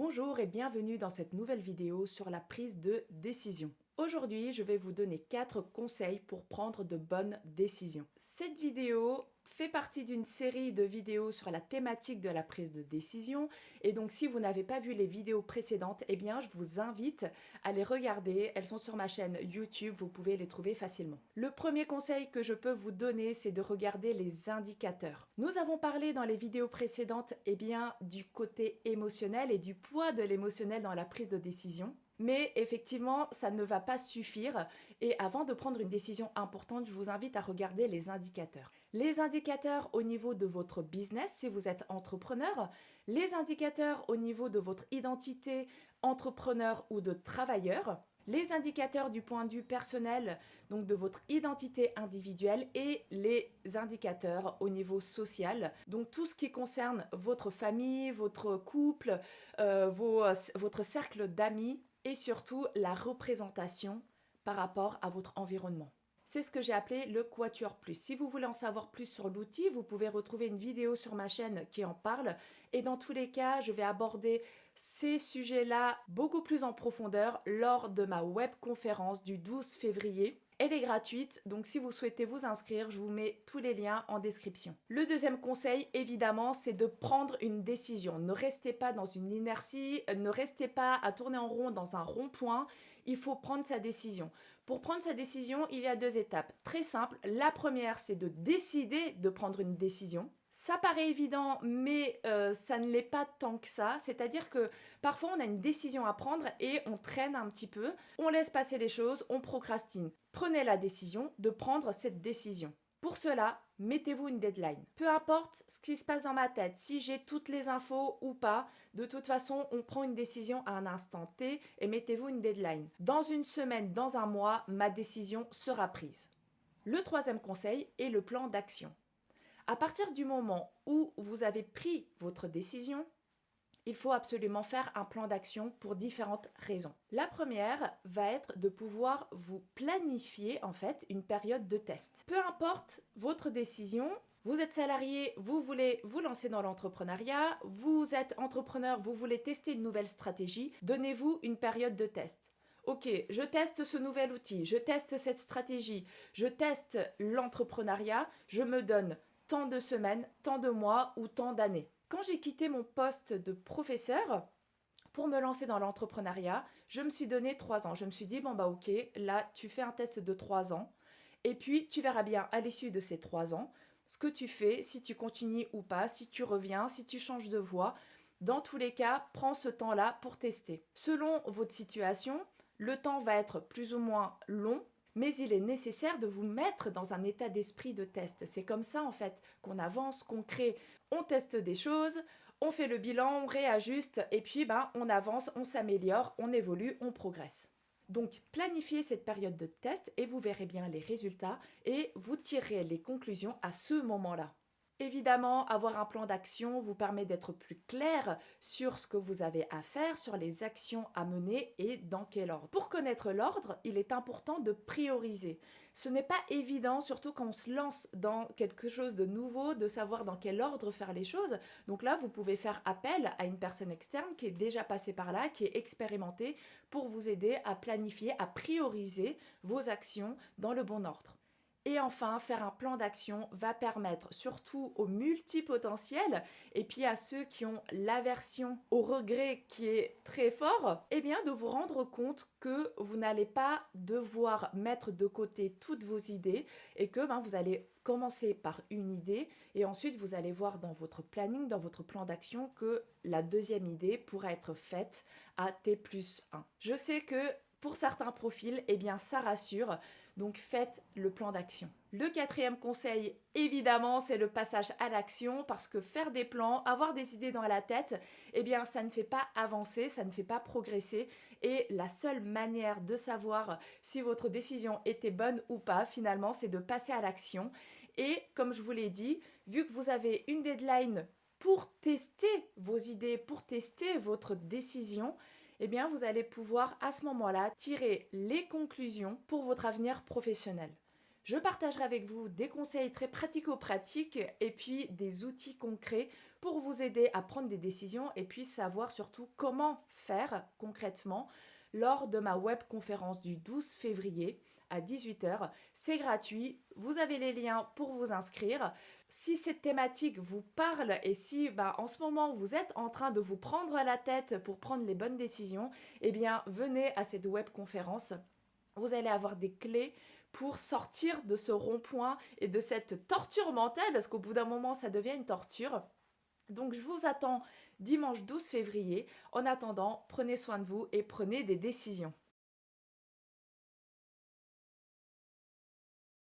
Bonjour et bienvenue dans cette nouvelle vidéo sur la prise de décision. Aujourd'hui, je vais vous donner 4 conseils pour prendre de bonnes décisions. Cette vidéo fait partie d'une série de vidéos sur la thématique de la prise de décision et donc si vous n'avez pas vu les vidéos précédentes, eh bien je vous invite à les regarder. Elles sont sur ma chaîne YouTube, vous pouvez les trouver facilement. Le premier conseil que je peux vous donner, c'est de regarder les indicateurs. Nous avons parlé dans les vidéos précédentes du côté émotionnel et du poids de l'émotionnel dans la prise de décision. Mais effectivement, ça ne va pas suffire et avant de prendre une décision importante, je vous invite à regarder les indicateurs. Les indicateurs au niveau de votre business, si vous êtes entrepreneur, les indicateurs au niveau de votre identité entrepreneur ou de travailleur, les indicateurs du point de vue personnel, donc de votre identité individuelle et les indicateurs au niveau social, donc tout ce qui concerne votre famille, votre couple, votre cercle d'amis, et surtout la représentation par rapport à votre environnement. C'est ce que j'ai appelé le Quatuor Plus. Si vous voulez en savoir plus sur l'outil, vous pouvez retrouver une vidéo sur ma chaîne qui en parle. Et dans tous les cas, je vais aborder ces sujets-là beaucoup plus en profondeur lors de ma webconférence du 12 février. Elle est gratuite, donc si vous souhaitez vous inscrire, je vous mets tous les liens en description. Le deuxième conseil, évidemment, c'est de prendre une décision. Ne restez pas dans une inertie, ne restez pas à tourner en rond dans un rond-point. Il faut prendre sa décision. Pour prendre sa décision, il y a 2 étapes. Très simple. La première, c'est de décider de prendre une décision. Ça paraît évident, mais ça ne l'est pas tant que ça. C'est-à-dire que parfois, on a une décision à prendre et on traîne un petit peu. On laisse passer les choses, on procrastine. Prenez la décision de prendre cette décision. Pour cela, mettez-vous une deadline. Peu importe ce qui se passe dans ma tête, si j'ai toutes les infos ou pas, de toute façon, on prend une décision à un instant T et mettez-vous une deadline. Dans une semaine, dans un mois, ma décision sera prise. Le troisième conseil est le plan d'action. À partir du moment où vous avez pris votre décision, il faut absolument faire un plan d'action pour différentes raisons. La première va être de pouvoir vous planifier en fait une période de test. Peu importe votre décision, vous êtes salarié, vous voulez vous lancer dans l'entrepreneuriat, vous êtes entrepreneur, vous voulez tester une nouvelle stratégie, donnez-vous une période de test. Ok, je teste ce nouvel outil, je teste cette stratégie, je teste l'entrepreneuriat, je me donne tant de semaines, tant de mois ou tant d'années. Quand j'ai quitté mon poste de professeur pour me lancer dans l'entrepreneuriat, je me suis donné 3 ans. Je me suis dit, bon bah ok, là tu fais un test de 3 ans et puis tu verras bien à l'issue de ces 3 ans ce que tu fais, si tu continues ou pas, si tu reviens, si tu changes de voie. Dans tous les cas, prends ce temps-là pour tester. Selon votre situation, le temps va être plus ou moins long, mais il est nécessaire de vous mettre dans un état d'esprit de test. C'est comme ça en fait qu'on avance, qu'on crée. On teste des choses, on fait le bilan, on réajuste et puis on avance, on s'améliore, on évolue, on progresse. Donc planifiez cette période de test et vous verrez bien les résultats et vous tirerez les conclusions à ce moment-là. Évidemment, avoir un plan d'action vous permet d'être plus clair sur ce que vous avez à faire, sur les actions à mener et dans quel ordre. Pour connaître l'ordre, il est important de prioriser. Ce n'est pas évident, surtout quand on se lance dans quelque chose de nouveau, de savoir dans quel ordre faire les choses. Donc là, vous pouvez faire appel à une personne externe qui est déjà passée par là, qui est expérimentée, pour vous aider à planifier, à prioriser vos actions dans le bon ordre. Et enfin, faire un plan d'action va permettre, surtout aux multipotentiels et puis à ceux qui ont l'aversion au regret qui est très fort, de vous rendre compte que vous n'allez pas devoir mettre de côté toutes vos idées et que vous allez commencer par une idée et ensuite vous allez voir dans votre planning, dans votre plan d'action que la deuxième idée pourra être faite à T+1. Je sais que pour certains profils, ça rassure, donc faites le plan d'action. Le 4e conseil, évidemment, c'est le passage à l'action parce que faire des plans, avoir des idées dans la tête, ça ne fait pas avancer, ça ne fait pas progresser et la seule manière de savoir si votre décision était bonne ou pas, finalement, c'est de passer à l'action. Et comme je vous l'ai dit, vu que vous avez une deadline pour tester vos idées, pour tester votre décision, vous allez pouvoir à ce moment-là tirer les conclusions pour votre avenir professionnel. Je partagerai avec vous des conseils très pratico-pratiques et puis des outils concrets pour vous aider à prendre des décisions et puis savoir surtout comment faire concrètement lors de ma webconférence du 12 février à 18h. C'est gratuit, vous avez les liens pour vous inscrire. Si cette thématique vous parle et si en ce moment vous êtes en train de vous prendre la tête pour prendre les bonnes décisions, eh bien venez à cette webconférence. Vous allez avoir des clés pour sortir de ce rond-point et de cette torture mentale, parce qu'au bout d'un moment ça devient une torture. Donc je vous attends dimanche 12 février. En attendant, prenez soin de vous et prenez des décisions.